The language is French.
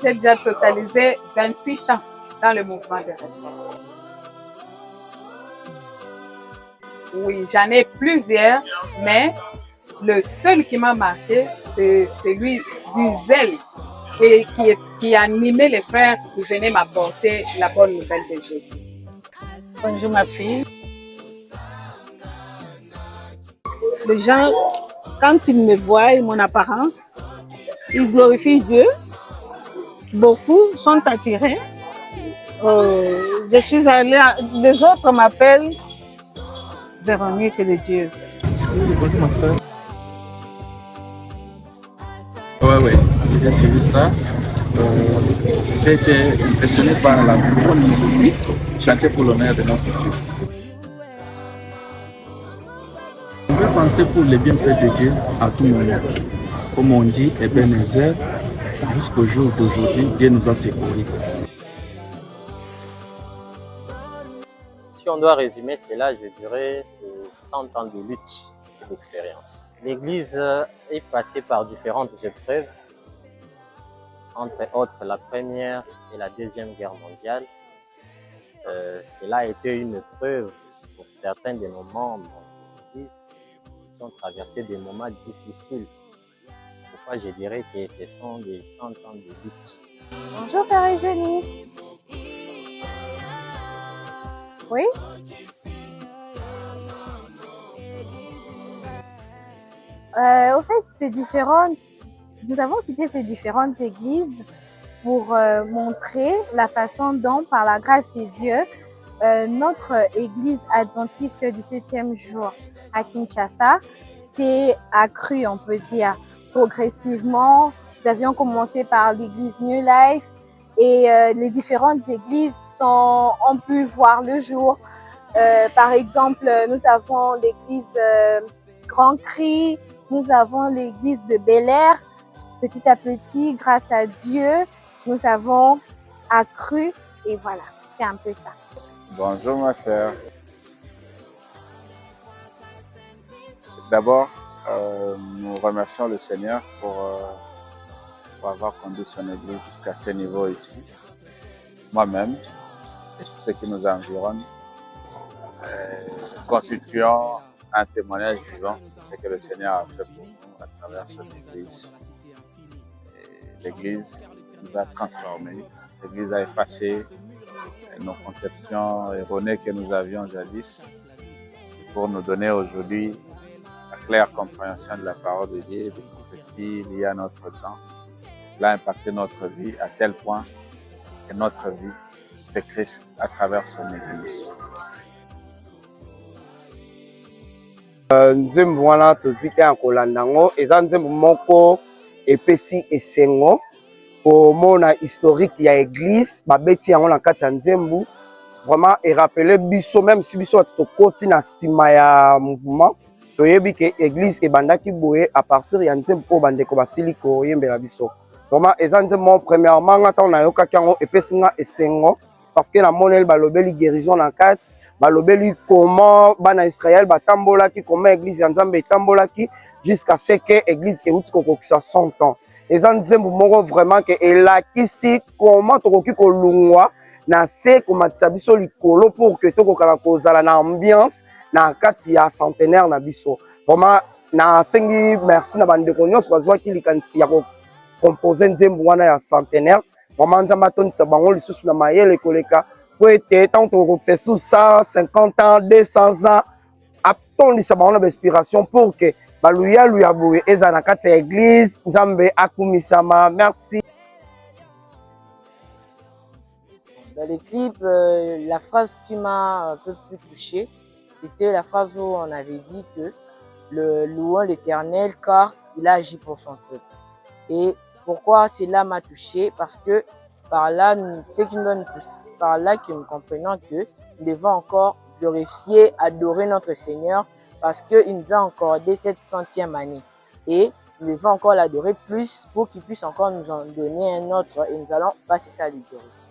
J'ai déjà totalisé 28 ans dans le mouvement de réforme. Oui, j'en ai plusieurs, mais le seul qui m'a marqué, c'est celui du zèle qui animait les frères qui venaient m'apporter la bonne nouvelle de Jésus. Bonjour ma fille. Les gens, quand ils me voient, mon apparence, ils glorifient Dieu. Beaucoup sont attirés. Je suis allée, les autres m'appellent Véronique de Dieu. Oui, bonjour ma soeur. Ouais, j'ai suivi ça. J'ai été impressionné par la bonne musique chantée pour l'honneur de notre Dieu. On peut penser pour les bienfaits de Dieu à tout moment. Comme on dit, Ebenezer, jusqu'au jour d'aujourd'hui, Dieu nous a secourus. Si on doit résumer cela, je dirais c'est 100 ans de lutte et d'expérience. L'Église est passée par différentes épreuves, entre autres la Première et la Deuxième Guerre mondiale. Cela a été une épreuve pour certains de nos membres de l'Église qui ont traversé des moments difficiles. Pourquoi je dirais que ce sont des 100 ans de lutte. Bonjour, ça va, Johnny? Oui? Au fait, c'est différentes. Nous avons cité ces différentes églises pour montrer la façon dont, par la grâce de Dieu, notre église adventiste du 7e jour à Kinshasa s'est accrue, on peut dire, progressivement. Nous avions commencé par l'église New Life et les différentes églises ont pu voir le jour. Par exemple, nous avons l'église Grand Cri, nous avons l'église de Bel-Air. Petit à petit, grâce à Dieu, nous avons accru et voilà, c'est un peu ça. Bonjour ma sœur. D'abord, nous remercions le Seigneur pour avoir conduit son église jusqu'à ce niveau ici. Moi-même et tous ceux qui nous environnent constituons un témoignage vivant de ce que le Seigneur a fait pour nous à travers son église. L'église nous a transformés, l'église a effacé nos conceptions erronées que nous avions jadis pour nous donner aujourd'hui la claire compréhension de la parole de Dieu, des prophéties liées à notre temps. Cela a impacté notre vie à tel point que notre vie fait Christ à travers son église. Nzembo wana tozwi te ya kolanda yango eza nzembo moko epesi esengo komona historique ya église babeti yango na kati ya nzembo vraiment erapele biso même si biso tokoti na nsima ya mouvement toyebi ke église ebandaki boye à partir ya nzembo oyo bandeko basili koyembela biso vraiment eza nzembo premièrement nga ntango nayokaki yango epesi nga esengo parce que namoneli balobeli guérison na kati balobeli comment bana Israël batambolaki comment église ya Nzambe etambolaki jusqu'à ce que église euti kokokisa 100 ans. Eza nzembo moko vraiment que elakisi comment tokoki kolungwa na se komatisa biso likolo pour que tokokala kozala na ambiance na kati ya centenaire na biso. Vraiment nasengi merci na bandeko nyonso bazwaki likanisi ya kompoze nzembo wana ya centenaire. Vraiment Nzambe atondisa bango lisusu na mayele koleka po ete tant tokokisa sous 150 ans 200 ans atondisa bango na bainspiration pour que baluya luya boye eza na kati ya église Nzambe akumisama. Merci. Dans le clip, la phrase qui m'a un peu plus touchée, c'était la phrase où on avait dit que le louons l'Éternel car il a agi pour son peuple. Et pourquoi cela m'a touchée? Parce que par là, c'est par là que nous comprenons que nous devons encore glorifier, adorer notre Seigneur parce qu'il nous a encore dès cette 100e année. Et nous devons encore l'adorer plus pour qu'il puisse encore nous en donner un autre et nous allons passer ça à lui glorifier.